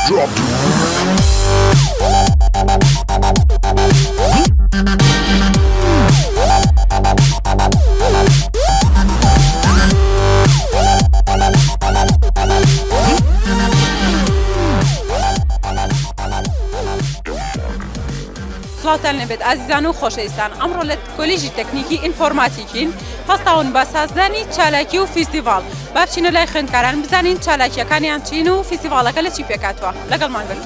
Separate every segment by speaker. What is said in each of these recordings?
Speaker 1: سڵاوتان لەبێت ئازیزان و خۆشەویستان ئەمڕۆ لە کۆلیژی تەکنیکی ئینفۆرماتیکین هەستاون بە سازدانی چالاکی و فیستیڤاڵ با بچینە لای خوێندکاران بزانین چالاکیەکانیان چین و فیستیڤاڵەکە لە چی پێکاتوە لەگەڵمان بن.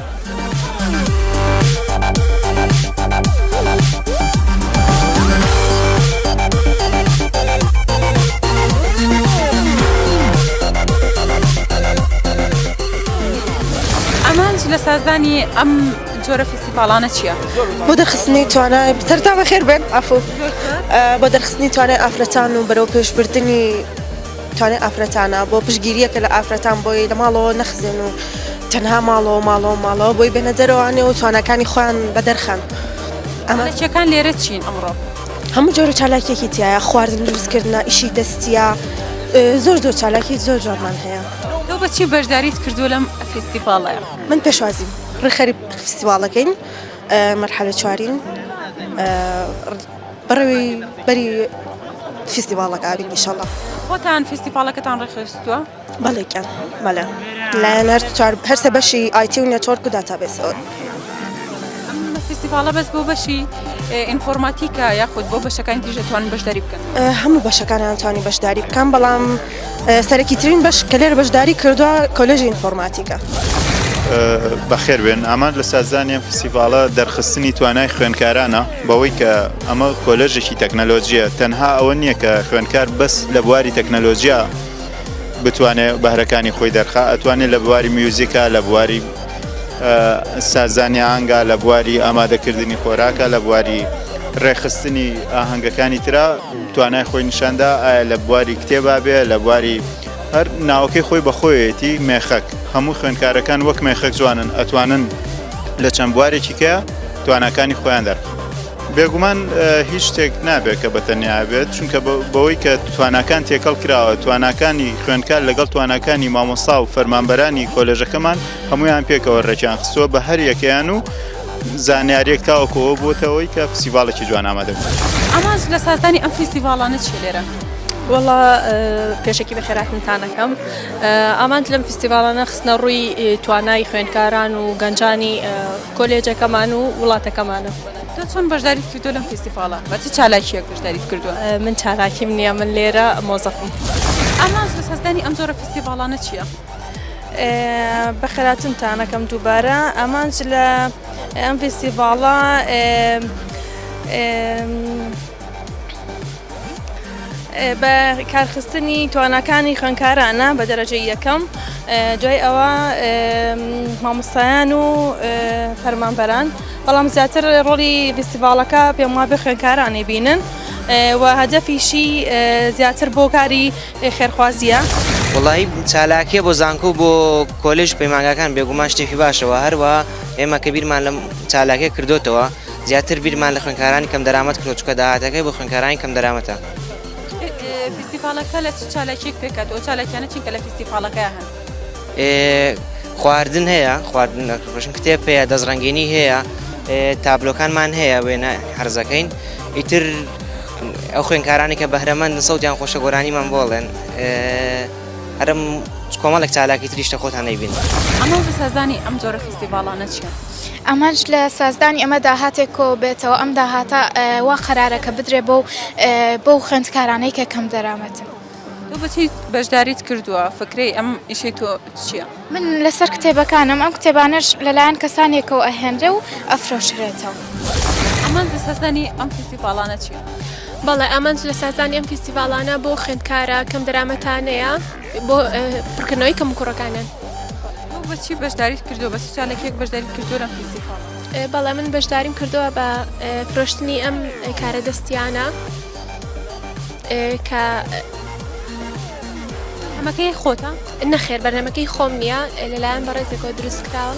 Speaker 1: ئەمانج لە سازدانی ئەم جۆرە فیستیڤاڵانە چییە؟
Speaker 2: بۆ دەرخستنی توانای سەرتا بەخێر بێن ئافۆ بۆ دەرخستنی توانای ئافرەتان و بەرەو پێشبردننی توانای ئافرەتانە بۆ پشگیریەکە لە ئافرەتان بۆی لە ماڵەوە نەخزێن و تەنها ماڵەوە بۆی بێنە دەرەوانێ و توانەکانی خۆیان بەدەرخەن.
Speaker 1: ئەمەچەکان لێرە چین ئەمڕۆ؟
Speaker 2: هەموو جۆرە چالاکیەکی تایە خواردن دروستکردنە ئیشی دەستیە زۆر چالاکی زۆر جۆرمان هەیە.
Speaker 1: تۆ بەچی بەشداریت کردو لەم فیستیڤاڵەیە؟
Speaker 2: من پێشوازیم ڕێخەری فیستیڤاڵەکەین مەرحەلە چوارین بەری فیستیڤاڵەکە ئابین ئینشەڵڵا.
Speaker 1: خۆتان فیستیڤاڵەکەتان ڕێخستووە؟
Speaker 2: بەڵێکیان بەڵێ لایەنەر هەرسە بەشی ئایتی و نێتۆرک و داتابێسەوە.
Speaker 1: ئەم فیستیڤاڵە بەس بۆ بەشی ئینفۆرماتیکە یاخود بۆ بەشەکانی دیژ دەتوانن بەشداری بکەن؟
Speaker 2: هەموو بەشەکانیان توانی بەشداری بکەن بەڵام سەرەکیترین بەش کە لێرە بەشداری کردووە کۆلێژی ئینفۆرماتیکە.
Speaker 3: بەخێر بێن ئامان لە سازانی ئەم فیستیڤاڵە دەرخستنی توانای خوێندکارانە بەوەی کە ئەمە کۆلێژێکی تەکنەلۆژیە تەنها ئەوە نییە کە خوێندکار بەس لە بواری تەکنەلۆژیا بتوانێت بەهرەکانی خۆی دەرخا ئەتوانێت لە بواری میوزیکا لە بواری سازانی ئاهەنگا لە بواری ئامادەکردنی خۆراکە لە بواری ڕێخستنی ئاهەنگەکانی ترا توانای خۆی نیشاندا ئایا لە بواری کتێبا بێ لە بواری هەر ناوەکەی خۆی بەخۆیەتی مێخەک هەموو خوێندکارەکان وەک مێخەک جوانن ئەتوانن لە چەند بوارێکی کە توانەکانی خۆیان دەرخ بێگومان هیچ شتێک نابێت کە بەتەنیا بێت چونکە بەوەی کە توانەکان تێکەڵ کراوە توانەکانی خوێندکار لەگەڵ توانەکانی مامۆستا و فەرمانبەرانی کۆلێژەکەمان هەمویان پێکەوە ڕێکیان خستووە بە هەر یەکەیان و زانیاریەک تاوەکەوە بۆتەوەی کە فیستیڤاڵێکی جوان ئامادە بوو.
Speaker 1: ئەماش لە سازانی ئەم فیستیڤاڵانە چی لێرە؟
Speaker 4: وەڵا پێشێکی بەخێراتتانەکەم ئامان لەم فیستیڤاڵانە خستنە ڕووی توانای خوێندکاران و گەنجانی کۆلێجەکەمان و وڵاتەکەمانە.
Speaker 1: تۆ چۆن بەشداریت کردووە لەم فیستیڤاڵە؟ بە چ چالاکیەک بەشداریت کردووە؟
Speaker 4: من چالاکیم نییە من لێرە مۆزەفم.
Speaker 1: ئەماش لە سازانی ئەم جۆرە فیستیڤاڵانە چییە؟
Speaker 4: بەخێراتتانەکەم دووبارە ئەمانج لە ئەم فیستیڤاڵە بە کارخستنی توانەکانی خوێندکارانە بە دەرەجەی یەکەم دوای ئەوە مامۆستایان و فەرمانبەران بەڵام زیاتر ڕۆڵی فیستیڤاڵەکە پێم وابێ خوێندکارانی بینن و هەدەفیشی زیاتر بۆ کاری خێرخوازیە.
Speaker 5: وڵی چالاکیە بۆ زانکۆ بۆ کۆلێژ پەیمانگاکان بێگومان شتێکی باشەوە هەروە ئێمە کە بیرمان لەم چالاکیە کردوتەوە زیاتر بیرمان لە خوێندکارانی کەم دەرامەت کردو چکە داهاتەکەی بۆ خوێندکارانی کەم دەرامەتە.
Speaker 1: فیستیڤاڵەکە لە چ چالاکیەک پێکاتەوە چالاکیانە چین کە لە فیستیڤاڵەکە هەن؟
Speaker 5: خواردن هەیە خواردن کتێب هەیە دەستڕەنگێنی هەیە تابلۆکانمان هەیە وێنە هەرزەکەین ئیتر ئەو خوێندکارانی کە بەهرەمەند سەوتیان خۆشە گۆرانیمان بۆڵێن هەرم کۆمەڵێک چالاکی تریشتە خۆتان نەیبین.
Speaker 1: ئەمە لە سازانی ئەم جۆرە فیستیڤاڵانە چییە؟
Speaker 6: ئەمەش لە سازدانی ئەمە داهاتێک کۆ بێتەوە ئەم داهاتە وا قەرارەکە بدرێ بۆ خوێندکارانەی کە کەم دەرامەتن.
Speaker 1: تۆ بەچی بەشداریت کردووە فکرەی ئەم ئیشەی تۆ چییە؟
Speaker 6: من لەسەر کتێبەکانم ئەم کتێبانەش لەلایەن کەسانێکەوە ئەهێنرێ و ئەفرۆشرێتەوە.
Speaker 1: ئەمان لە سازانی ئەم فیستیڤاڵانە چییە؟
Speaker 7: بەڵێ ئەمانج لە سازانی ئەم فیستیڤاڵانە بۆ خوێندکارە کەم دەرامەتانەیە بۆ پڕکردنەوەی کەم کوڕەکانن.
Speaker 1: بەچی بەشداریت کردووە بە چ چالێکێک بەشداریت کردووە لەم فیستیڤاڵ؟
Speaker 7: بەڵێ من بەشداریم کردووە بە فرۆشتنی ئەم کارە دەستیانە کە
Speaker 1: ئەمەکەی خۆتە؟
Speaker 7: نەخێر بەرنامەکەی خۆم نییە لەلایەن بەڕێزێکەوە دروست کراوە.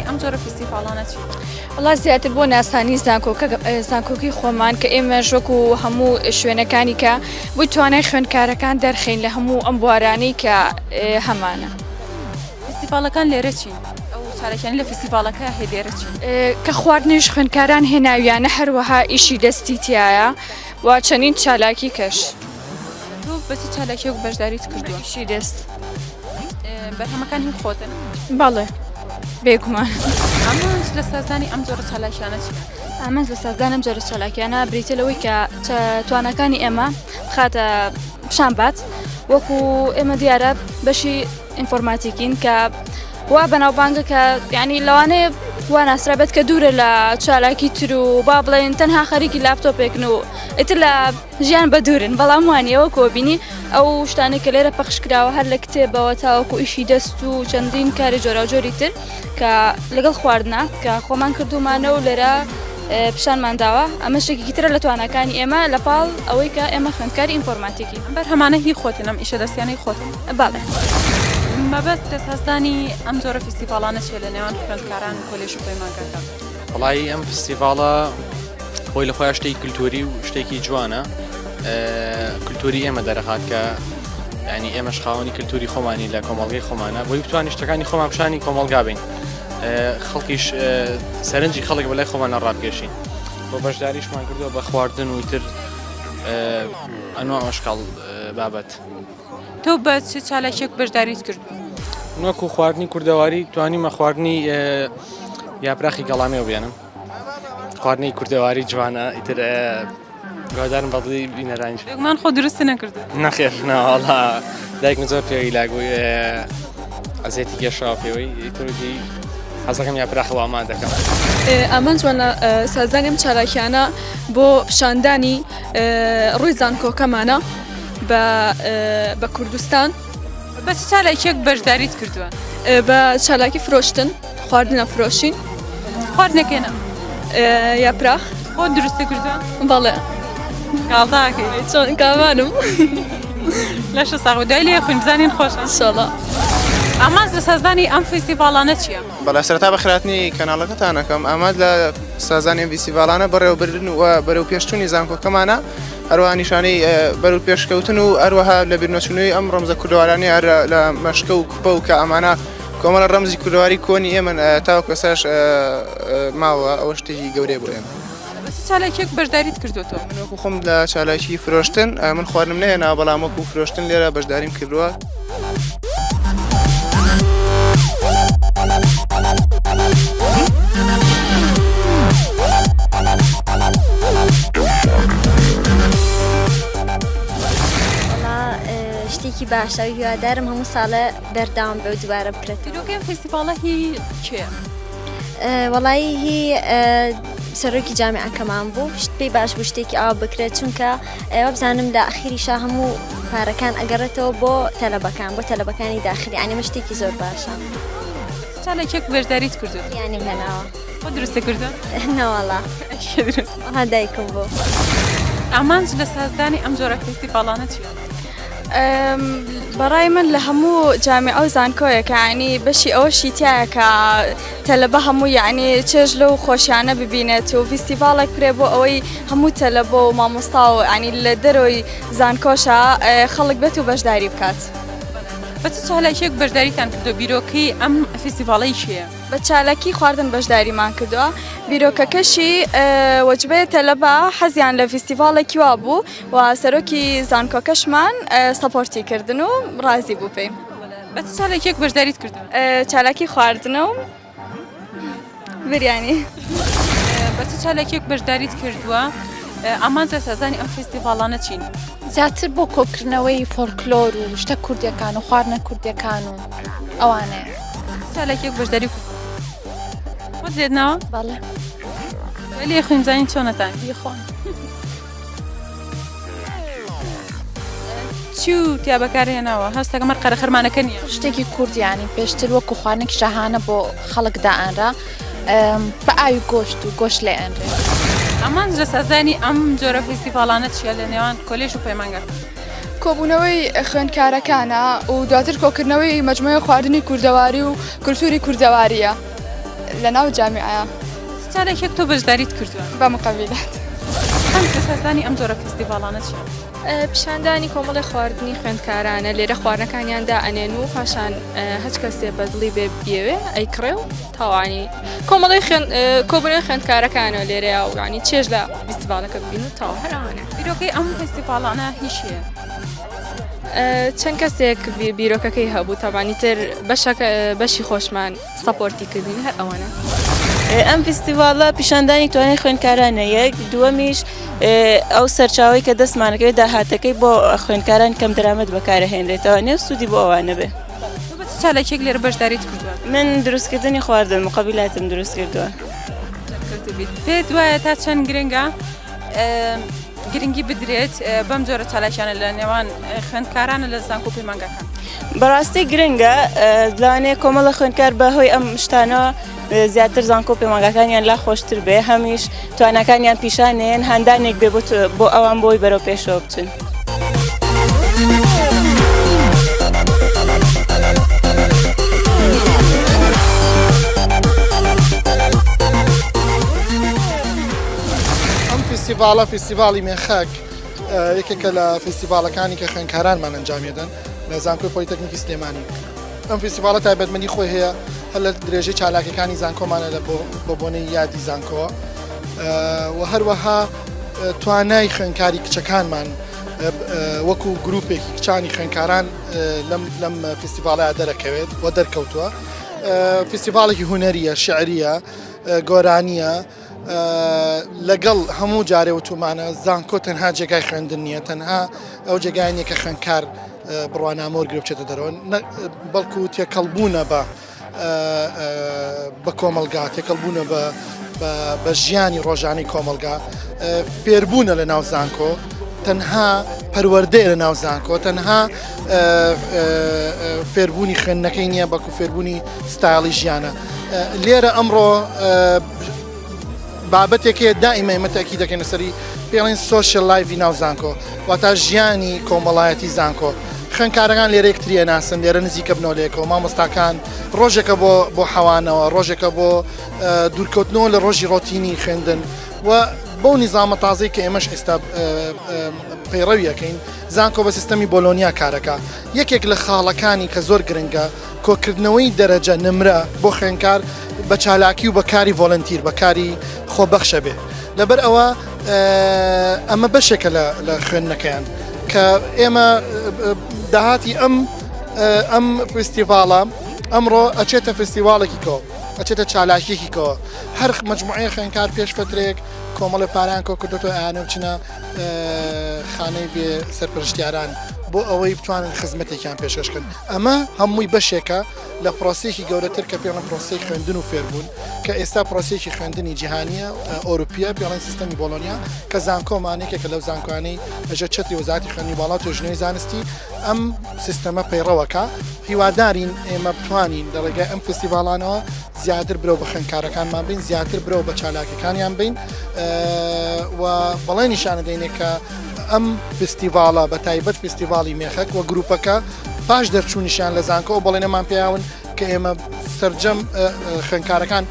Speaker 1: سەردانی ئەم جۆرە فستیڤالانە چی؟
Speaker 4: وڵات زیاتر بۆ ناسانی زانکۆکی خۆمان کە ئێمە ژۆک و هەموو شوێنەکانی کە بۆی توانای خوێندکارەکان دەرخین لە هەموو ئەم بوارانەی کە هەمانە.
Speaker 1: فستیڤالەکان لێرە چین؟ ئەو چالەکیانی لە فستیڤالەکە هەیە لێرە چین؟
Speaker 4: کە خواردنیش خوێندکاران هێناویانە هەروەها ئیشی دەستی تایە و چەندین چالاکی کەش.
Speaker 1: تۆ بەچی چالاکیەک بەشداریت کردووە؟
Speaker 4: ئیشی دەست.
Speaker 1: بەرهەمەکان هی خۆتن؟
Speaker 4: بەڵێ بێگومان.
Speaker 1: ئەمانج لە سازانی ئەم جۆرە چالاکیانە چی؟
Speaker 4: ئەمە لە سازدانم جۆرە چالاکیانە بریتە لەوەی کە توانەکانی ئێمە بخاتە پیشان بات وەکو ئێمە دیارە بەشی ئینفۆرماتیکین کە وا بەناوبانگە کە یعنی لەوانەیە وا ناسرابێت کە دوورە لە چالاکی تر و با بڵێن تەنها خەریکی لاپتۆپێکن و ئیتر لە ژیان بە دوورن بەڵام وانیەوە کۆبینی ئەو شتانێک کە لێرە پەخشکراوە هەر لە کتێبەوە تاوەکو ئیشی دەست و چەندین کاری جۆراوجۆری تر کە لەگەڵ خواردنە کە خۆمان کردومانە و لێرە پیشانمان داوە ئەمە شتێکی ترە لە توانەکانی ئێمە لە پاڵ ئەوەی کە ئێمە خوێندکاری ئینفۆرماتیکی
Speaker 1: بەرهەمانە هی خۆتن ئەم ئیشە دەستیانەی خۆتن؟
Speaker 4: باڵێ.
Speaker 1: مەبەست لە سازانی ئەم جۆرە فستیڤالانە چێ لە نێوان خوێندکاران کۆلێژ و پەیمانگەکە؟
Speaker 8: وڵی ئەم فستیڤاڵە خۆی لە خۆیان شتێکی کللتوری و شتێکی جوانە کللتوری ئێمە دەرەخات کە ینی ئێمەش خاوەنی کللتوری خۆمانی لە کۆمەڵگەی خۆمانە بۆی بتوانانی شتەکانی خۆمان پیشانی کۆمەڵگا بین خەڵکیش سەرنجی خەڵک بەلای خۆمانە ڕابگەشین بۆ بەشداریشمان کردووە بە خواردن و تر ئەنوا ئەشکاڵ بابەت.
Speaker 1: تۆ بە چه چالاکیەک بەشداریت کردو؟
Speaker 8: وەکو خواردنی کوردەواری توانیمە خواردنی یاپراخی گەڵامیەوە بێنم خواردنی کوردەواری جوانە ئیتر گۆدارم بەڵی بینەرانج
Speaker 1: بێگومان خۆ دروستی نەکردو؟
Speaker 8: نەخێر ناوەڵا دایکم زۆر پێوەی لاگوی ئەزێتی گەشەوە پێوەی ئیترکی حەزەکەم یاپراخەوە ئامان دەکەم.
Speaker 9: ئەمە جوانە سازانیم چالاکیانە بۆ پیشاندانی ڕووی زانکۆکەمانە بە کوردستان.
Speaker 1: بە چه چالاکیەک بەشداریت کردووە؟
Speaker 9: بە چالاکی فرۆشتن خواردنە فرۆشین
Speaker 1: خواردنەکەنە
Speaker 9: یاپراخ.
Speaker 1: خۆ دروستی کردووە؟
Speaker 9: بەڵێ
Speaker 1: کاڵتاکەی
Speaker 9: چۆن کاوانم
Speaker 1: لەشە ساغ دوای لێ خوین بزانین خۆشە
Speaker 9: ئینشاڵڵا.
Speaker 1: ئامانج لە سازانی ئەم فستیڤالانە چییە؟
Speaker 10: بەڵێ سەرەتا بەخراردنی کەناڵەکەتانەکەم ئاماد لە سازانی فستیڤالانە بەڕێوەبردن و بەرەو پێشچوونی زانکۆکەمانە هەروەها نیشانەی بەرەو پێشکەوتن و هەروەها لە بیرنەچوونەوەی ئەم ڕەمزە کوردەوارانی لە مەشکە و کوپە و کە ئەمانە کۆمەڵە ڕەمزی کوردەواری کۆنی ئێمە تاوەکو ئێستاش ماوە ئەوە شتێکی گەورەی بۆ ئێمە.
Speaker 1: بە چه چالاکیەک بەشداریت کردووە؟
Speaker 10: من وەکو خۆم لە چالاکی فرۆشتن من خواردنم نەهێنا بەڵام وەکو فرۆشتن لێرە بەشداریم کردووە.
Speaker 11: شتێکی باشە هیوادارم هەموو ساڵە بەردەوام بێ و دووارە بکرێت.
Speaker 1: دیرۆکەم فستیڤالە هی کێ؟
Speaker 11: وەڵی هی سەرۆکی جامیعەکەمان بوو شت پێی باش بوو شتێکی ئاوا بکرێت چونکە ئێوە بزانم لە ئەخیریشا هەموو پارەکان ئەگەڕێتەوە بۆ تەلەبەکانی داخلی ئەنیمە شتێکی زۆر باشە.
Speaker 1: چالاکیەک بەشداریت کردووە؟
Speaker 11: یانیم هێناوە.
Speaker 1: خۆ دروستی کردووە؟
Speaker 11: نەوەڵا ها دایکم بوو.
Speaker 1: ئامانج لە سازانی ئەم جۆرە فستیڤالانە چییە؟
Speaker 4: بەڕای من لە هەموو جامیعە و زانکۆیەکە ینی بەشی ئەوەشی تایە کە تەلەبە هەموو یعنی چێژ لەو خۆشیانە ببینێت و فستیڤالێک کرێ بۆ ئەوەی هەموو تەلەبە و مامۆستا و ینی لە دەرەوەی زانکۆشە خەڵک بێت و بەشداری بکات.
Speaker 1: بە چه چالاکیەک بەشداریتان کردو؟ بیرۆکەی ئەم فستیڤاڵەی چییە؟
Speaker 4: بە چالاکی خواردن بەشداریمان کردووە بیرۆکەکەشی وەجبەیە تەلەبە حەزیان لە فستیڤالێکی وا بوو و سەرۆکی زانکۆکەشمان سەپۆرتی کردن و ڕازی بوو پێی.
Speaker 1: بە چه چالاکیەک بەشداریت کردو؟
Speaker 4: چالاکی خواردنە و بریانی.
Speaker 1: بە چه چالاکیەک بەشداریت کردووە؟ ئامانج لە سازانی ئەم فستیڤالانە چین؟
Speaker 12: زیاتر بۆ کۆکردنەوەی فۆلکلۆر و شتە کوردیەکان و خواردنە کوردیەکان و ئەوانەیە.
Speaker 1: چالاکیەک بەشداری کرد. خۆت لێدناوە؟
Speaker 12: بەڵێ.
Speaker 1: لێ خوین بزانین چۆنەتان؟
Speaker 12: بیخۆن.
Speaker 1: چی و تیا بەکارهێناوە؟ هەستەکەمە قەرەخەرمانەکە نییە؟
Speaker 12: شتێکی کوردیانی پێشتر وەکو خواردنێکی شاهانە بۆ خەڵک دائەنرا بە ئاوی گۆشت و گۆشت لێ ئەنرێ.
Speaker 1: ئامانج لە سازانی ئەم جۆرە فستیڤالانە چیە لە نێوان کۆلێژ و پەیمانگەکان؟
Speaker 9: کۆبوونەوەی خوێندکارەکانە و دواتر کۆکردنەوەی مەجموعەی خواردنی کوردەواری و کولتوری کوردەواریە. لە ناو جامیعەیە
Speaker 1: چالێکێک تۆ بەشداریت کردووە
Speaker 9: بە مقابلات
Speaker 1: ئەم پێشەزانی ئەم جۆرە فستیڤالانە چیە؟
Speaker 7: پیشاندانی کۆمەڵی خواردنی خوێندکارانە لێرە خواردنەکانیاندا ئەنێن و پاشان هەچ کەسێ بە دڵی بێ بیەوێ ئەیکڕێ و تاوانی کۆمەڵی کۆبنەوەی خوێندکارەکانە لێرەیە و ینی چێژ لە فستیڤالەکە ببین و تاوا هەرانە
Speaker 1: بیرۆکەی ئەم فستیڤالانە هیچیە؟
Speaker 7: چەند کەسێک بیرۆکەکەی هەبوو تاوانی تر بەشی خۆشمان سەپۆرتی کردین هەر ئەوەنە.
Speaker 2: ئەم فستیڤالە پیشاندانی توانای خوێندکارانە یەک دووەمیش ئەو سەرچاوی کە دەستمانەکەوێت داهاتەکەی بۆ خوێندکاران کەم دەرامەت بەکارەهێنرێتەوە نێو سوودی بۆ ئەوانە بێ.
Speaker 1: چالێکێک لێرە بەشداریت کردووە؟
Speaker 2: من دروستکردنی خواردن مقابلاتم دروست کردووە.
Speaker 1: پێت وایە تا چەند گرنگە گرنگی بدرێت بەم جۆرە چالاکیانە لە نێوان خوێندکارانە لە زانکۆ و پەیمانگەکان؟
Speaker 2: بەڕاستی گرنگە لەوانەیە کۆمەڵە خوێندکار بەهۆی ئەم شتانە زیاتر زانکۆ و پەیمانگەکانیان لا خۆشتر بێ هەمیش توانەکانیان پیشانێن هەندانێک بێ بۆ ئەوان بۆی بەرەو پێشەوە بچن.
Speaker 10: فستیڤالە فستیڤاڵی مێخەک یەکێکە لە فستیڤالەکانی کە خوێندکارانمان ئەنجامێدەن لە زانکۆی پۆلیتەکنیکی سلێمانی. ئەم فستیڤالە تایبەتمەندی خۆی هەیە هەر لە درێژەی چالاکیەکانی زانکۆمانە بۆ بۆنەی یادی زانکۆوە و هەروەها توانای خوێندکاری کچەکانمان وەکو گروپێکی کچانی خوێندکاران لەم فستیڤالەیە دەرەکەوێت و دەرکەوتووە. فستیڤالێکی هونەریە شعریە گۆرانیە لەگەڵ هەموو جارێ وتومانە زانکۆ تەنها جێگای خوێندن نییە تەنها ئەو جێگایانە کە خوێندکار بڕوانامە وەرگرە بچێتە دەرەوە بەڵکو تێکەڵبوونە بە کۆمەلگا تێکەڵبوونە بە ژیانی ڕۆژانەی کۆمەلگا فێربوونە لە ناو زانکۆ تەنها پەروەردەیە لە ناو زانکۆ تەنها فێربوونی خوێندنەکەی نییە بەڵکو فێربوونی ستایڵی ژیانە. لێرە ئەمڕۆ بابەتێکەیە دائیمە ئێمە تاکی دەکەین لەسەری پێڵێن سۆشیەل لایڤی ناو زانکۆ واتە ژیانی کۆمەڵایەتی زانکۆ. خوێندکارەکان لێرە یەکتریە ناسن لێرە نزیکە بنەوەلێکەوە مامۆستاکان ڕۆژێکە بۆ حەوانەوە ڕۆژێکە بۆ دوورکەوتنەوە لە ڕۆژی ڕۆتینی خوێندن و بەو نیزامە تازەی کە ئێمەش ئێستا پەیڕەویەکەین زانکۆ بە سیستەمی بۆلۆنیا کارەکە. یەکێک لە خاڵەکانی کە زۆر گرنگە کۆکردنەوەی دەرەجە نمرە بۆ خوێندکار بە چالاکی و بەکاری ڤۆلەنتیر بەکاری خۆبەخشە بێ. لەبەر ئەوە ئەمە بەشێکە لە خوێندنەکەیان کە ئێمە داهاتی ئەم فستیڤالە ئەمڕۆ ئەچێتە فستیڤالێکی کۆ ئەچێتە چالاکیێکی کەوە هەر مجموعەیە خوێندکار پێش فترێک کۆمەڵی پاران کۆ کردوتەوە ئەیانە بچنە خانەی بێ سەرپەرشتیاران بۆ ئەوەی بتوانن خزمەتێکیان پێشکەشکن. ئەمە هەمووی بەشێکە لە پرۆسێکی گەورەتر کە پێڵەن پرۆسی خوێندن و فێربوون کە ئێستا پرۆسێکی خوێندنی جیهانیە ئۆروپیە پێڵەن سیستەمی بۆلۆنیا کە زانکۆمانێکێکە لەو زانکۆانەی ئەژە چەتری وەزارەتی خوێندنی باڵا و توێژنەوەی زانستی ئەم سیستەمە پەیڕەوەکە هیوادارین ئێمە بتوانین لە ڕێگای ئەم فستیڤالانەوە زیاتر برەو بە خوێندکارەکانمان بین زیاتر برەو بە چالاکیەکانیان بین و بەڵێ نیشانە دەینێت کە ئەم فستیڤالە بە تایبەت فستیڤاڵی مێخەک و گروپەکە پاش دەرچوونیشان لە زانکۆ و بەڵێنەمان پێیاون کە ئێمە سەرجەم خوێندکارەکان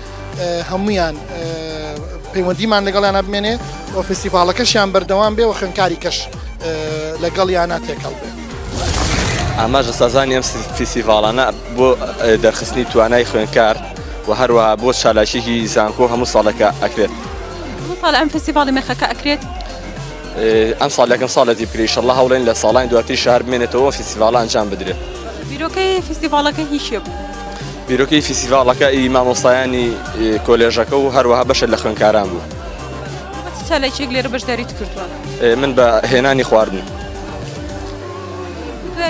Speaker 10: هەمویان پەیوەندیمان لەگەڵیانە بمێنێ و فستیڤالەکەشیان بەردەوام بێ و خوێندکاری کەش لەگەڵیانە تێکەڵ بێ.
Speaker 13: ئاماژە سازانی ئەم فستیڤالانە بۆ دەرخستنی توانای خوێندکار و هەروەها بۆ چالاکیێکی زانکۆ هەموو ساڵەکە ئەکرێت.
Speaker 1: ساڵ ئەم فستیڤاڵی مێخەکە ئەکرێت؟
Speaker 13: ئەم ساڵێکم ساڵەتی بکرێت ئینشەڵڵا هەوڵێن لە ساڵانی دواتری شار بمێنێتەوە فستیڤالە ئەنجام بدرێت.
Speaker 1: بیرۆکەی فستیڤاڵەکە هیچیە بوو؟
Speaker 13: بیرۆکەی فستیڤاڵەکە مامۆستایانی کۆلێژەکە و هەروەها بەشە لە خوێندکاران بوو.
Speaker 1: چالاکیێک لێرە بەشداریت کردووە؟
Speaker 13: من بە هێنانی خواردن.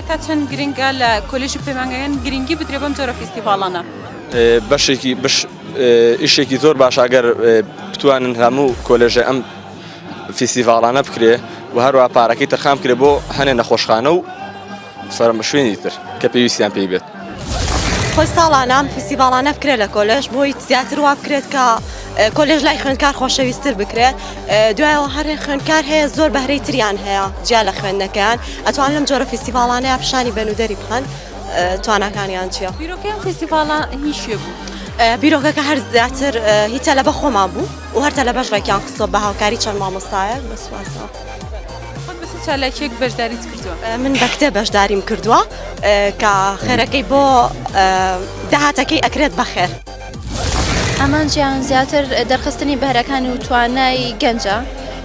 Speaker 1: تا چەند گرنگە لە کۆلێژی پەیمانگەکان گرنگی بدرێ بەم جۆرە فستیڤاڵانە؟
Speaker 13: بەشێکی ئیشێکی زۆر باش ئەگەر بتوانن هەموو کۆلێژە ئەم فستیڤاڵانە بکرێ و هەروەها پارەکەی تەرخام کرێ بۆ هەنێ نەخۆشخانە و سەرمە شوێنی تر کە پێویستیان پێی بێت.
Speaker 2: خۆی ساڵانە فستیڤاڵانە بکرێت لە کۆلێژ بۆی زیاتر وا بکرێت کە کۆلێژ لای خوێندکار خۆشەویستتر بکرێت دوایەوە هەرێ خوێندکار هەیە زۆر بەهرەی تریان هەیە جیا لە خوێندنەکەیان ئەتوان لەم جۆرە فستیڤاڵانەیە پیشانی بێن و دەری بخەن توانەکانیان چییە؟
Speaker 1: بیرۆکەی ئەم فستیڤاڵە هیچ شوێ بوو؟
Speaker 2: بیرۆکەکە هەر زیاتر هیچ تەلەبە خۆمان بوو و هەر تەلەبەش ڕێکیان قسە بە هاوکاری چەند مامۆستایە بەسواسە.
Speaker 1: چالکێک بەشداریت کردووە.
Speaker 2: من بە کتێب بەشداریم کردووە کە خێرەکەی بۆ داهاتەکەی ئەکرێت بەخێر.
Speaker 4: ئەمان جیان زیاتر دەرخستنی بەهرەکانی و توانای گەنجە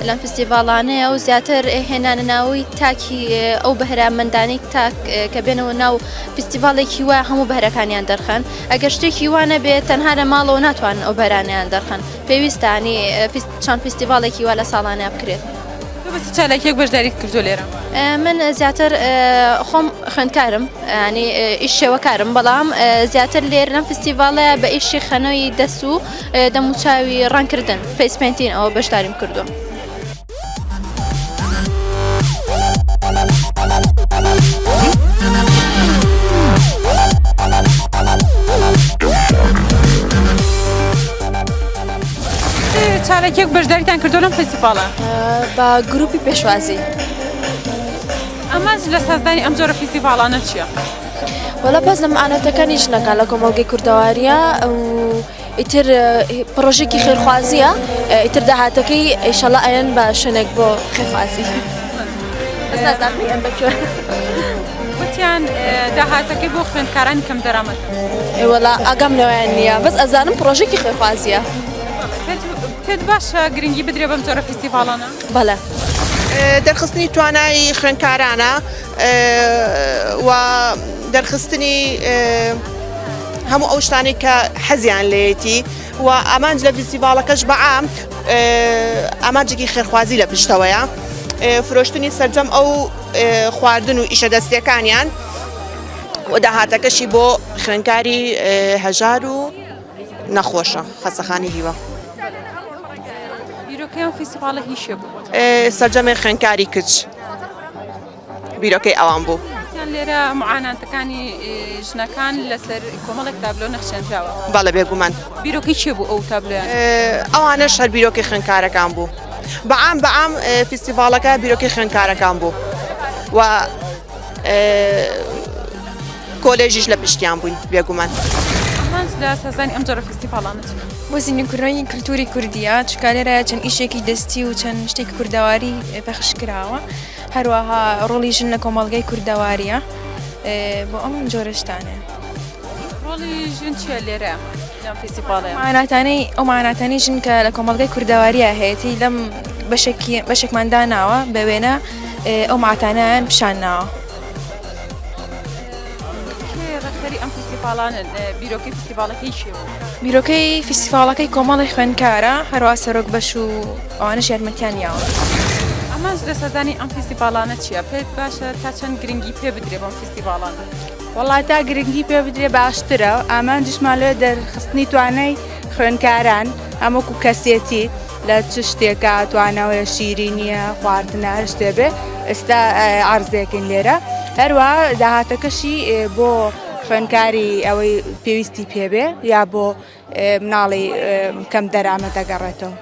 Speaker 4: لەم فستیڤاڵانەیە و زیاتر هێنانە ناوی تاکی ئەو بەهرەمەندانەی تاک کە بێنەوە ناو فستیڤاڵێکی وایە هەموو بەهرەکانیان دەرخەن ئەگەر شتێکی وانە بێت تەنها لە ماڵەوە ناتوانن ئەو بەرانیان دەرخەن پێویستانی چەند فستیڤاڵێکی وا لە ساڵانە بکرێت.
Speaker 1: چالکێک بەشداریت کردو لێرە.
Speaker 4: من زیاتر خۆم خوێندکارم ینی ئیش شێوەکارم بەڵام زیاتر لێر لەم فستیڤاڵە بە ئیشی خەنەوەی دەست و دەموچاوی ڕەنکردن فیس پینتین ئەوە بەشداریم کردووە.
Speaker 1: چالکێک بەشداریتان کردو لەم فستیڤاڵە؟
Speaker 12: بە گروپی پێشوازی.
Speaker 1: ئەماز لە سازدانی ئەم جۆرە فستیڤاڵانە چییە؟
Speaker 12: وەڵا بەس لە مەعانەتەکانی ژنەکان لە کۆمەڵگەی کوردەواریە ئیتر پرۆژێکی خێرخوازیە ئیتر داهاتەکەی ئیشەڵا ئەیەن بە شوێنێک بۆ خێرخوازی.
Speaker 1: وتیان داهاتەکەی بۆ خوێندکارانی کەم دەرامەت.
Speaker 12: وەڵا ئاگام لەوەیان نییە بەس ئەزانم پرۆژێکی خێرخوازیە.
Speaker 1: پێت باشە گرنگی بدرێ بەم جۆرە فستیڤاڵانە؟
Speaker 12: بەڵێ.
Speaker 2: دەرخستنی توانای خوێندکارانە و دەرخستنی هەموو ئەو شتانی کە حەزیان لێتی و ئامانج لە فستیڤاڵەکەش بەعام ئامانجێکی خێرخوازی لە پشتەوەیە فرۆشتنی سەرجەم ئەو خواردن و ئیشە دەستیەکانیان و داهاتەکەشی بۆ خوێندکاری هەژار و نەخۆشە خەسەخانی هیوە.
Speaker 1: بیرۆکەی ئەم فستیڤاڵە هیچ بوو؟
Speaker 2: سەرجەمێ خوێندکاری کچ بیرۆکەی ئەوان بوو.
Speaker 1: لێرە معاناتەکانی ژنەکان لەسەر کۆمەڵێک تابلۆ نەخشێنراوە.
Speaker 2: باڵە بێگومان.
Speaker 1: بیرۆکەی چێ بوو ئەو تابلۆیان؟
Speaker 2: ئەوانەش هەر بیرۆکەی خوێندکارەکان بوو. بەعام فستیڤاڵەکە بیرۆکەی خوێندکارەکان بوو و کۆلێژیش لە پشتیان بووین بێگومان.
Speaker 1: لە سازانی ئەم جۆرە فستیڤاڵانە
Speaker 9: بۆ زیینکردنەوەی کللتوری کوردیە چکە لێرە چەند ئیشێکی دەستی و چەند شتێکی کوردەواری پەخش کراوە هەروەها ڕۆڵی ژن لە کۆمەڵگەی کوردەواریە بۆ ئەم جۆرەشتانە.
Speaker 1: ڕۆڵی ژن چیە لێرە لەم فستیڤاڵەیە؟
Speaker 9: ئەو معناتانەی ژن کە لە کۆمەڵگەی کوردەواریە هەیەی لەم بەشێکماندا ناوە بە وێنە ئەو ماتانیان پیشان ناوە.
Speaker 1: بیرۆکەی فستیڤاڵەکەی چی بوو؟
Speaker 9: بیرۆکەی فستیڤاڵەکەی کۆمەڵی خوێندکارە هەروە سەرۆک بەش و ئەوانەش یارمەتیان یاوە.
Speaker 1: ئەماش لە سەردانی ئەم فستیڤاڵانە چییە؟ پێت باشە تا چەند گرنگی پێ بدرێ بەم فستیڤاڵانە؟
Speaker 14: وەڵات تا گرنگی پێ بدرێ باشترە ئامانجیشمان لێ دەرخستنی توانای خوێندکاران هەمووکو کەسێتی لە چ شتێکە توانەوەی شیرینیە خواردنە هەر شتێ بێ ئێستا عەرزێکن لێرە هەروە داهاتەکەشی بۆ خوێندکاری ئەوەی پێویستی پێبێ یا بۆ مناڵی کەم دەرامەتە گەڕێتەوە.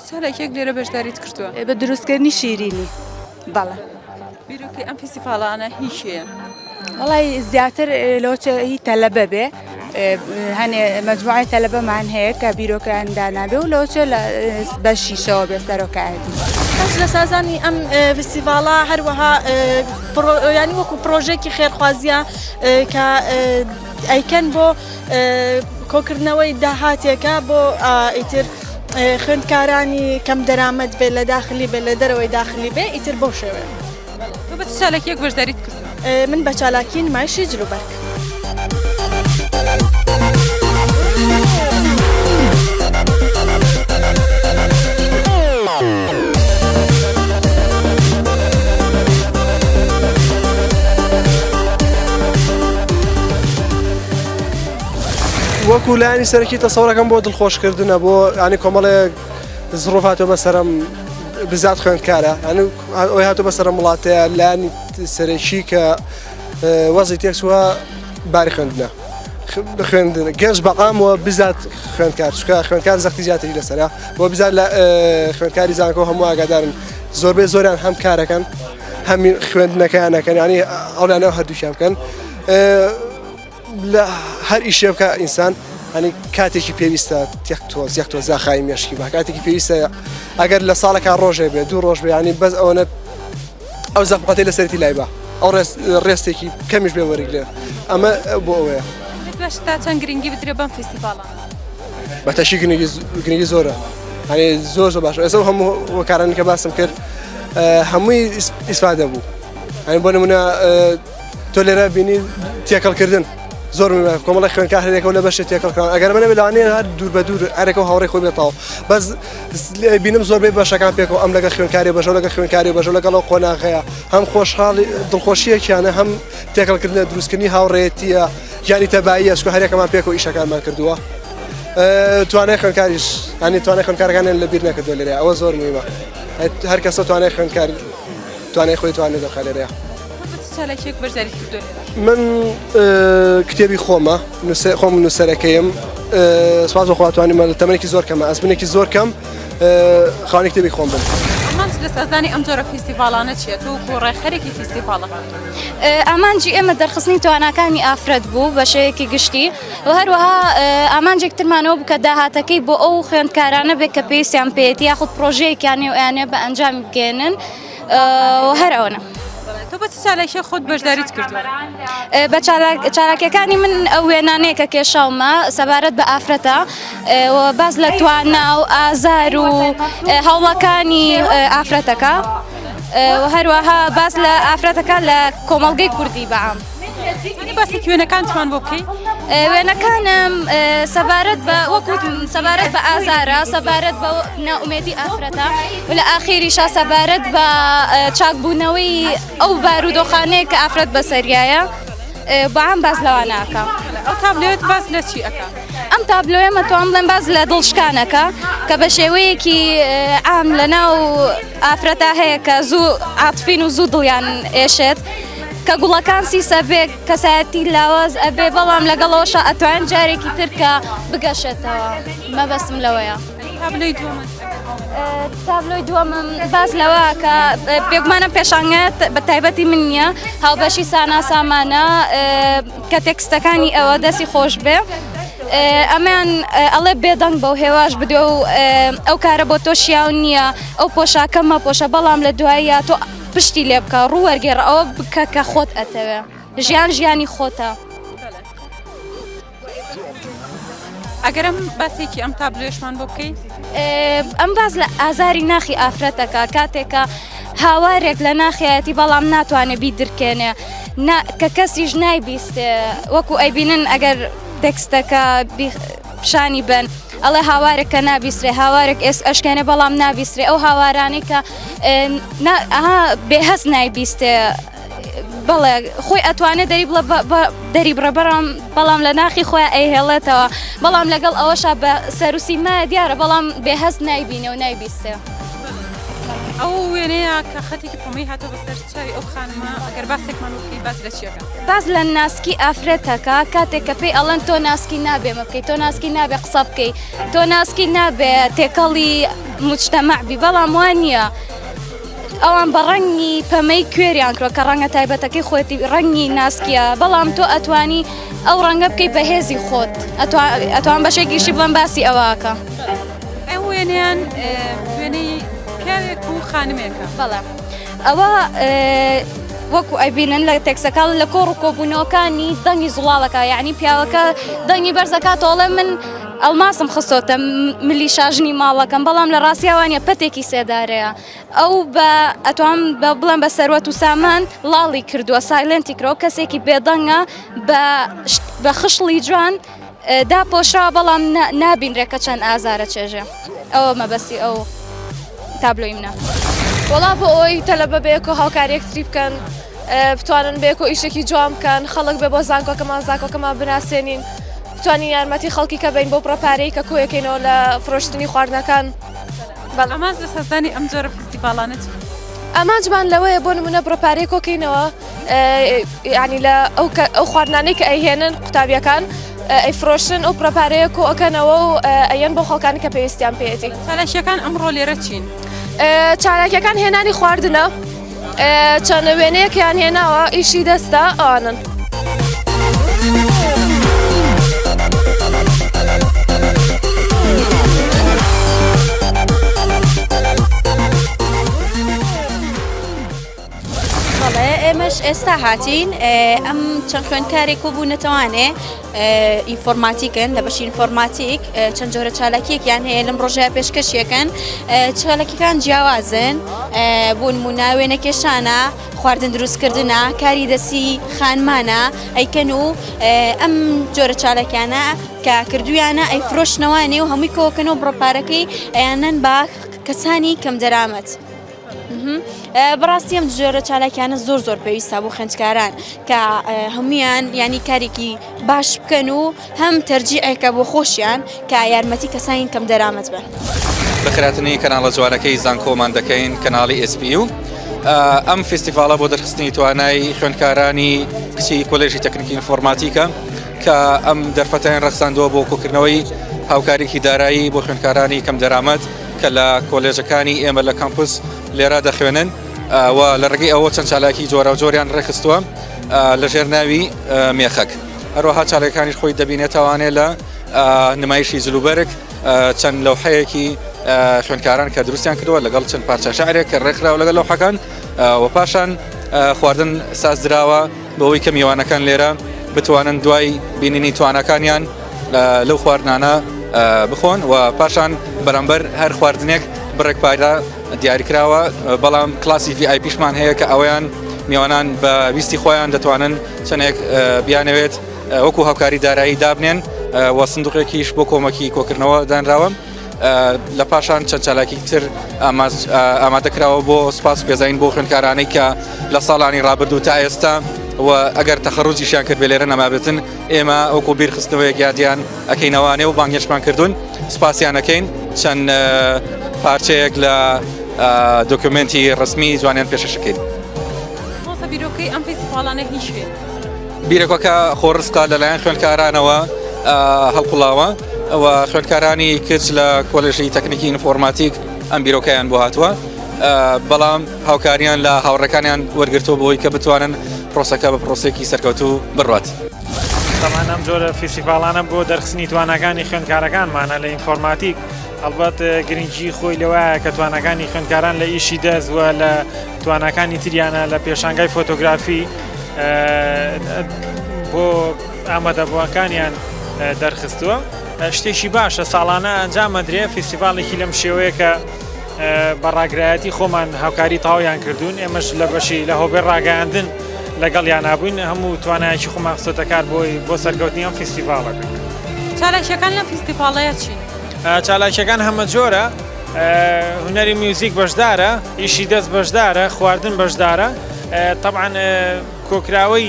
Speaker 1: چالێکێک لێرە بەشداریت کردووە؟
Speaker 14: بە دروستکردنی شیرینی. بەڵێ.
Speaker 1: بیرۆکەی ئەم فستیڤاڵانە هیچیە؟
Speaker 14: وەڵی زیاتر لۆچە هی تەلەبە بێ هەنێ مەجموعی تەلەبەمان هەیە کە بیرۆکەیان دانابێ و لۆچە بە شیشەوە بێ سەرۆکایەتی.
Speaker 2: لە سازانی ئەم فستیڤاڵە هەروەها ینی وەکو پرۆژێکی خێرخوازیە کە ئەیکەن بۆ کۆکردنەوەی داهاتێکە بۆ ئیتر خوێندکارانی کەم دەرامەت بێ لە داخلی بێ لە دەرەوەی داخلی بێ ئیتر بۆ شێوێ.
Speaker 1: بە چالێکێک بەشداریت کردووە؟
Speaker 2: من بە چالاکی نمایشی جلوبەرگ.
Speaker 15: وەکو لایانی سەرەکی تەسەوڕەکەم بۆ دڵخۆشکردنە بۆ ینی کۆمەڵێک زڕۆڤ هاتۆ بەسەرم بزات خوێندکارە ئەوەی هاتۆ بەسەرە وڵاتەیە لایانی سەرەکی کە وەزی تێکسووە باری خوێندنە خوێندن گەنج بەقامەوە بزات خوێندکار چکە خوێندکار زەختی زیاتری لەسەرە بۆ بزات لە خوێندکاری زانکۆ هەموو ئاگادارن زۆربەی زۆریان هەم کارەکەن هەمی خوێندنەکەیانەکەن ینی ئەولانەوە هەردووشیان بکەن لە هەر ئیشێ بکە ئینسان ینی کاتێکی پێویستە یەک تۆ زاخای مێشکی بە کاتێکی پێویستە ئەگەر لە ساڵێکا ڕۆژێ بێ دوو ڕۆژ بێ ینی بەس ئەوەنە ئەو زەحمەتەی لەسەرەتی لای بە ئەو ڕێستێکی کەمیش بێ وەرگێ ئەمە بۆ ئەوەیە
Speaker 1: باشتا چەند گرنگی بدرێ بەم فستیڤالە
Speaker 15: بەتەشی گرنگی زۆرە ینی زۆر باش ئێستا هەموو وەکارانی کە باسم کرد هەمووی ئیسفادە بوو ینی بۆ نمونە تۆ لێرە بینی تێکەڵکردن زۆر کۆمەڵی خوێنکار هەرێکەوە لە بەشێ تێکەڵکردن ئەگەر منە بلانێ هەر دوور بە دوور هەرێکەوە هاوڕێی خۆی بێتەوە بەس بینم زۆربەی بەشەکان پێکەوە ئەم لەگە خوێنکاری بەژەو لەگە خوێنکاری بەژەو لەگەڵەوە قۆناغەیە هەم خۆشحاڵی دڵخۆشیەکیانە هەم تێکەڵکردنە دروستکردنی هاوڕێیەتیە ژیانی تەباییە چکە هەرێکەمان پێکەوە ئیشەکانمان کردووە توانای خوێنکاریش ینی توانای خوێنکارەکانیان لەبیر نەکردووە لێرە ئەوە زۆر مهمە هەر کەسە توانای خوێنکار توانای خۆی توانێت دەخە لێرەیە
Speaker 1: چالێکێک بەشداری کردووە
Speaker 15: من کتێبی خۆمە خۆم نووسەرەکەیم سپاس بەخوا توانیمە لە تەمەێکی زۆر کەمە ئەسبنێکی زۆر کەم خاڵی کتێبی خۆم بم
Speaker 1: ئەمان لە سەردانی ئەم جۆرە فستیڤالانە چێت و ڕێخەرێکی فستیڤالە
Speaker 4: ئامانجی ئێمە دەرخستنی تواناکانی ئافرەت بوو بە شەیەکی گشتی و هەروەها ئامانجێکترمانەوە بکە داهاتەکەی بۆ ئەو خوێندکارانە بێت کە پێویستیان پێێتی یاخود پرۆژەیەکیانێ و یانێ بە ئەنجامی بگێنن و هەر ئەوەنە
Speaker 1: تۆ بە چالێکی خۆت بەشداریت کردووە
Speaker 4: بە چالاکیەکانی من ئەو وێنانەیە کە کێشاومە سەبارەت بە ئافرەتە باز لە توانا و ئازار و هەوڵەکانی ئافرەتەکە و هەروەها باز لە ئافرەتەکە لە کۆمەڵگەی کوردی بەعام
Speaker 1: باسی وێنەکانتمان بۆ بکەیت
Speaker 4: وێنەکانم سەبارەت بە وەکوتم سەبارەت بە ئازارە سەبارەت بە ناومێدی ئافرەتە و لە ئاخیریشا سەبارەت بە چاکبوونەوەی ئەو بارودۆخانەیە کە ئافرەت بەسەریایە بەعام باز لەواناکە
Speaker 1: ئەو تابلێت باز لە چی ئەکە
Speaker 4: ئەم تابلۆیە مەتوان بڵێن باز لە دڵشکانەکە کە بە شێوەیەکی عام لەناو ئافرەتا هەیە کە زوو عاتفین و زوو دڵیان ئێشێت کە گوڵەکان سیسە بێ کەسایەتی لاوەز ئەبێ بەڵام لەگەڵەوەشە ئەتوان جارێکی ترکە بگەشێتەوە مەبەستم لەوەیە تابلۆی دووەمم باز لەوە کە پێگومانە پێشانگەت بە تایبەتی من نییە هاوبەشی سانا سامانە کە تێکستەکانی ئەوە دەستی خۆش بێ ئەمان ئەڵێ بێدەنگ بەو هێواش بدێ و ئەو کارە بۆ تۆ شیاو نییە ئەو پۆشاکە مەپۆشە بەڵام لە دوایە تۆ پشتی لێ بکە ڕوو وەرگێڕ ئەوە بکە کە خۆت ئەتەوێ ژیانی خۆتە
Speaker 1: ئەگەرم باسێکی ئەم تابلێشمان بۆ بکەیت
Speaker 4: ئەم باز لە ئازاری ناخی ئافرەتەکە کاتێکە هاوارێک لە ناخیەتی بەڵام ناتوانێت بیدرکێنێ کە کەسیش نایبیستێ وەکو ئەیبینن ئەگەر تێکستەکە پیشانی بن ئەڵێ هاوارێک کە نابیسترێ هاوارێک ئەشکێنێ بەڵام نابیسترێ ئەو هاوارانەی کە بێهەست نایبیستێ بەڵێ خۆی ئەتوانێت دەری بڕە بەڵام لە ناخی خۆیان ئەیهێڵێتەوە بەڵام لەگەڵ ئەوەشە بە سەروسیمایە دیارە بەڵام بێهەست نایبینێ و نایبیستێ
Speaker 1: ئەو وێنەیە کە خەتێکی پۆمەی هاتە بەسەر چاوی ئەو خانمە ئەگەر باسێکمان وکەی باز لە چیەکە
Speaker 4: باز لە ناسکی ئافرەتەکە کاتێک کە پێی ئەڵەن تۆ ناسکی نابێ مەبکەی تۆ ناسکی نابێ قسە بکەی تۆ ناسکی نابێ تێکەڵی مجتەمەع بی بەڵام وان نییە ئەوان بە ڕەنگی پەمەی کوێریان کرۆ کە ڕەنگە تایبەتەکەی خۆتی ڕەنگی ناسکیە بەڵام تۆ ئەتوانی ئەو ڕەنگە بکەی بە هێزی خۆت ئەتوان بەشێکیشی بڵێن باسی ئەوەکە
Speaker 1: ئەو وێنیان وێنەی پیاوێک و خانمێکە
Speaker 4: بەڵێ ئەوە وەکو ئەبینن لە تێکسەکە لە کۆڕ و کۆبوونەوەکانی دەنگی زوڵاڵەکە یعنی پیاوەکە دەنگی بەرزەکە تۆڵێ من ئەڵماسم خستۆتە ملی شاژنی ماڵەکەم بەڵام لە ڕاستیاوانە پەتێکی سێدارەیە ئەو بە ئەتوان بە بڵێن بە سەروەت و سامان لاڵی کردووە سایلنتی کرۆ کەسێکی بێدەنگە بە خشڵی جوان داپۆشراوە بەڵام نابینرێکە چەند ئازارە چێژێ ئەوە مەبەستی ئەو تابلۆی منە
Speaker 12: وەڵا بۆ ئەوی تەلەبە بەیەکۆ هاوکاریەکتری بکەن بتوانن بەیەکۆ ئیشێکی جوان بکەن خەڵک بێ بۆ زانکۆکەمان بناسێنین بتوانین یارمەتی خەڵکی کە بین بۆ پرۆپارەی کە کۆیەکەینەوە لە فرۆشتنی خواردنەکان
Speaker 1: بەڵام لە سەردانی ئەم جۆرە فستیڤالانە چی
Speaker 12: ئامانجمان لەوەیە بۆ نمونە پرۆپارەی کۆکەینەوە ینی لە ئەو خواردنانەی کە ئەیهێنن قوتابیەکان ئەیفرۆشن ئەو پرۆپارەیە کۆ ئەەکەنەوە و ئەیەن بۆ خەڵکانی کە پێویستیان پێێتی
Speaker 1: چالشیەکان ئەمڕۆ لێرە چین
Speaker 12: چالاکیەکان هێنانی خواردنە چەند وێنەیەکیان هێناوە ئیشی دەستە ئەوانن
Speaker 16: ئێمەش ئێستا هاتین ئەم چەند خوێندکارێک بوو نەتەوانێ ئینفۆرماتیکن لە بەشی ئینفۆرماتیک چەند جۆرە چالاکیەکیان هەیە لەم ڕۆژەیە پێشکەشیەکەن چالاکیەکان جیاوازن بۆ نمونە وێنە کێشانە خواردن دروستکردنە کاری دەستی خانمانە ئەیکەن و ئەم جۆرە چالاکیانە کە کردویانە ئەیفرۆشنەوانێ و هەمووی کۆکەنەوە بڕۆپارەکەی ئەیانەن بە کەسانی کەم دەرامەت. بەڕاستی ئەم جۆرە چالاکیانە زۆر پێویستە بۆ خوێندکاران کە هەمویان ینی کارێکی باش بکەن و هەم تەرجیعێکە بۆ خۆشیان کە یارمەتی کەسانی کەم دەرامەت بن.
Speaker 17: بەخێراتنی کەناڵە جوانەکەی زانکۆمان دەکەین کەناڵی SPU ئەم فستیڤالە بۆ دەرخستنی توانای خوێندکارانی کچی کۆلێژی تەکنیکی ئینفۆرماتیکە کە ئەم دەرفەتیان ڕەخساندووە بۆ کۆکردنەوەی هاوکارێکی دارایی بۆ خوێندکارانی کەم دەرامەت کە لە کۆلێژەکانی ئێمە لە کامپوس لێرە دەخوێنن و لە ڕێگەی ئەوە چەند چالاکی جۆرە و جۆریان ڕێخستووە لە ژێرناوی مێخەک هەروەها چالاکانی خۆی دەبینێتوانێت لە نمایشی جلوبەرگ چەند لەوحەیەکی خوێندکاران کە دروستیان کردووە لەگەڵ چەند پارچە شعرێک کە ڕێکخراوە لەگەڵ لەوحەکان و پاشان خواردن سازدراوە بەوەی کە میوانەکان لێرە بتوانن دوای بینینی توانەکانیان لەو خواردنانە بخۆن و پاشان بەرامبەر هەر خواردنێک بڕێک پایدا دیاریکراوە بەڵام کلاسی VIPشمان هەیە کە ئەویان میوانان بە ویستی خۆیان دەتوانن چەندێک بیانەوێت وەکو هاوکاری دارایی دابنێن و سندوقێکیش بۆ کۆمەکی کۆکردنەوە دانراوە لە پاشان چەند چالاکی تر ئامادەکراوە بۆ سپاس پێزین بۆ خوێندکارانەی کە لە ساڵانی ڕابردوو تا ئێستا و ئەگەر تەخەڕوجیشیان کرد بێ لێرە نەمابێتن ئێمە ئەوکو بیرخستنەوەیەک یادیان ئەەکەینەوانێ و بانگێشمان کردوون سپاسیان ئەەکەین چەند پارچەیەک لە دۆکومنتی ڕسمی جوانیان پێشەشەکەین.
Speaker 1: بیرۆکەی ئەم فستیڤالانە هیچ
Speaker 17: بیرەکەکە خۆڕسقا لەلایەن خوێندکارانەوە هەڵقوڵاوە و خوێندکارانی کچ لە کۆلێژی تەکنیکی ئینفۆرماتیک ئەم بیرۆکەیان بۆ هاتووە بەڵام هاوکاریان لە هاوڕەکانیان وەرگرتووە بۆی کە بتوانن پرۆسەکە بە پرۆسێکی سەرکەوتوو بڕات.
Speaker 18: تەمان ئەم جۆرە فستیڤالانە بۆ دەرخستنی توانەکانی خوێندکارەکانمانە لە ئینفۆرماتیک هەڵبەت گرنگی خۆی لەوایە کە توانەکانی خوێندکاران لە ئیشی دەست وە لە توانەکانی تریانە لە پێشانگای فۆتۆگرافی بۆ ئامادەبووەکانیان دەرخستووە شتێکی باشە ساڵانە ئەنجامە درێ فستیڤالێکی لەم شێوەیە کە بەڕاگرایەتی خۆمان هاوکاری تاویان کردوون ئێمەش لە بەشی لە هۆبێ ڕاگەاندن لەگەڵ یان نابووین هەموو توانایەکی خۆمان خستۆتەکار بۆ سەرکەوتنی ئەم فستیڤالەکە.
Speaker 1: چالاکیەکان لەم فستیڤالەیە چین؟
Speaker 18: چالاکیەکان هەمە جۆرە هونەری میوزیک بەشدارە ئیشی دەست بەشدارە خواردن بەشدارە طبعاً کۆکراوەی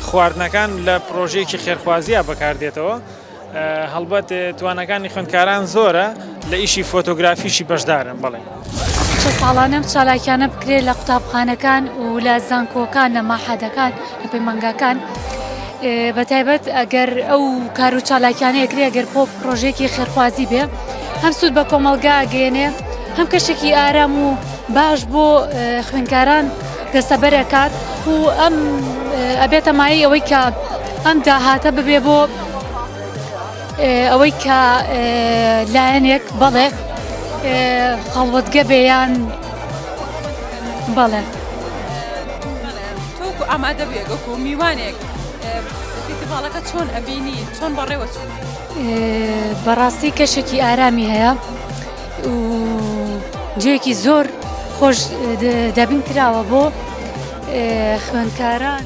Speaker 18: خواردنەکان لە پرۆژەیەکی خێرخوازیە بەکاردێتەوە هەڵبەت توانەکانی خوێندکاران زۆرە لە ئیشی فۆتۆگرافیشی بەشدارن بڵێ.
Speaker 19: چه ساڵانەم چالاکیانە بکرێت لە قوتابخانەکان و لە زانکۆکان لە ماحەدەکان لە پەیمانگاکان بەتایبەت ئەگەر ئەو کار و چالاکیانەیەکرێ ئەگەر بۆ پرۆژێکی خێرخوازی بێ هەم سوود بە کۆمەلگا ئەگەێنێ هەم کەشێکی ئارام و باش بۆ خوێندکاران دەستەبەرەکات و ئەم ئەبێتە مای ئەوەی کە ئەم داهاتە ببێ بۆ ئەوەی کە لایەنێک بەڵێ خەڵوەتگە بێیان بەڵێ
Speaker 1: تۆکو ئامادە بێگەکو میوانێک فستیڤالەکە چۆن ئەبینی چۆن بەڕێوە چوون؟
Speaker 19: بەڕاستی کەشێکی ئارامی هەیە و جێکی زۆر خۆش دەبین کراوە بۆ خوێندکاران.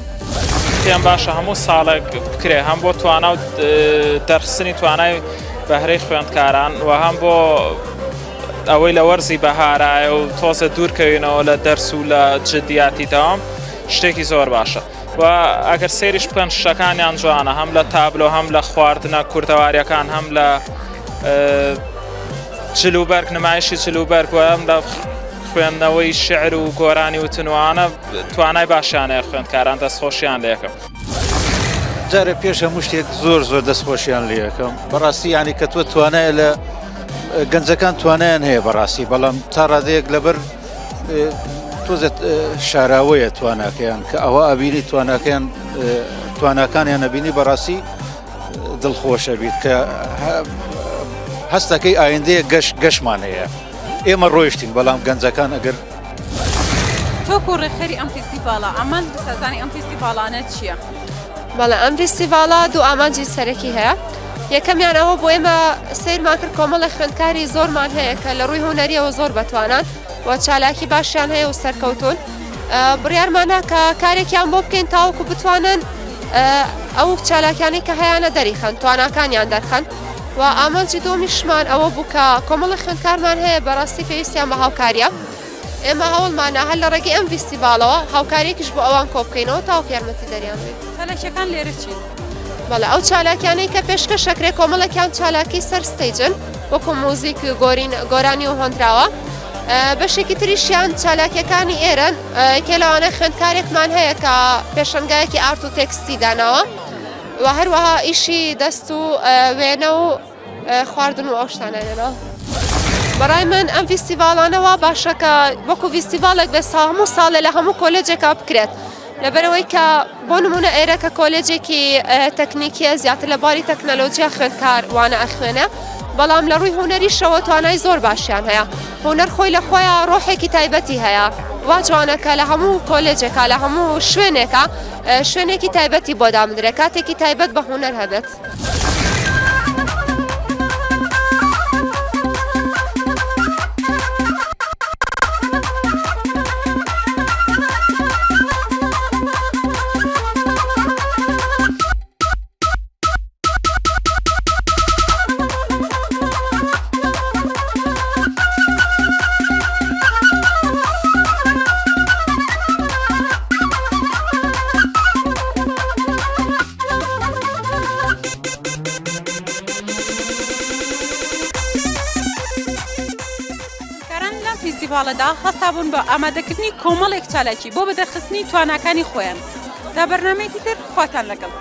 Speaker 20: پێم باشە هەموو ساڵێک بکرێ هەم بۆ توانە و دەرخستنی توانای بەهرەی خوێندکاران و هەم بۆ ئەوەی لە وەرزی بەهارایە و تۆزە دوورکەوینەوە لە دەرس و لە جددیاتی داوام شتێکی زۆر باشە و ئەگەر سێریش پێن شەکانیان جوانە هەم لە تابلۆ هەم لە خواردنە کوردەواریەکان هەم لە جلوبەرگ نمایشی جلوبەرگ و هەم لە خوێندنەوەی شعر و گۆرانی و تنوانە توانای باشیانەیە خوێندکاران دەستخۆشیان لێکەم.
Speaker 21: جارە پێش هەموو شتێک زۆر دەستخۆشیان لێەکەم بەڕاستی ینی کە تۆ توانایە لە گەنجەکان توانیان هەیە بەڕاستی بەڵام تا ڕادەیەک لەبەر تۆزت شاراوەیە تواناکەیان کە ئەوە ئەبینی تواناکانیان ئەبینی بەڕاستی دڵخۆشە بیت کە هەستەکەی ئایندەیە گەشمان هەیە ئێمە ڕۆیشتین بەڵام گەنجەکان ئەگەر
Speaker 1: تۆ تۆ ڕێخەری ئەم فیستیڤالە ئەمان سەزانی ئەم فیستیڤالانە چییە؟
Speaker 12: بەڵێ ئەم فیستیڤالە دوو ئامانجی سەرەکی هەیە یەکەمیان ئەوە بۆ ئێمە سیرمان کرد کۆمەڵی خوێندکاری زۆرمان هەیە کە لە ڕووی هونەریەوە زۆر بەتوانان و چالاکی باشیان هەیە و سەرکەوتون بڕیارمانە کە کارێکیان بۆ بکەین تاوەکو بتوانن ئەو چالاکیانی کە هەیەە دەریخەن تواناکانیان دەرخەن و ئامانجی دۆمیشمان ئەوە بوو کە کۆمەڵی خوێندکارمان هەیە بەڕاستی پێویستیان بە هاوکاریە ئێمە هەوڵمانە هەر لە ڕێگەی ئەم فیستیڤالەوە هاوکاریەکیش بۆ ئەوان کۆ بکەینەوە تاوەکو یارمەتی دەریان بێت
Speaker 1: چالاکیەکان لێرە چین؟
Speaker 12: بەڵێ ئەو چالاکیانەی کە پێشکەشەکرێ کۆمەڵێکیان چالاکی سەر ستەیجن وەکو مۆزیک گۆرانی و هۆندراوە بەشێکی تریشیان چالاکیەکانی ئێرن کێ لەوانەیە خوێندکارێکمان هەیە کە پێشەنگایەکی ئارت و تێکستی داناوە و هەروەها ئیشی دەست و وێنە و خواردن و ئەو شتانەنەوە بەڕای من ئەم فیستیڤالانەوە باشەکە وەکو فیستیڤالێک بێ هەموو ساڵێ لە هەموو کۆلێجێکا بکرێت لەبەرەوەی کە بۆ نمونە ئێرە کە کۆلێجێکی تەکنیکیە زیاتر لە باری تەکنەلۆجیا خوێندکار وانە ئەخوێنە بەڵام لە ڕووی هونەریشەوە توانای زۆر باشیان هەیە هونەر خۆی لە خۆیان ڕۆحێکی تایبەتی هەیە وا جوانەکە لە هەموو کۆلێجێکا لە هەموو شوێنێکە شوێنێکی تایبەتی بۆ دامدرێت کاتێکی تایبەت بە هونەر هەبێت.
Speaker 1: فیستیڤالەدا هەستا بوون بە ئامادەکردنی کۆمەڵێک چالاکی بۆ بەدەرخستنی تواناکانی خۆیان تا بەرنامەیەکی تر خواتان لەگەڵ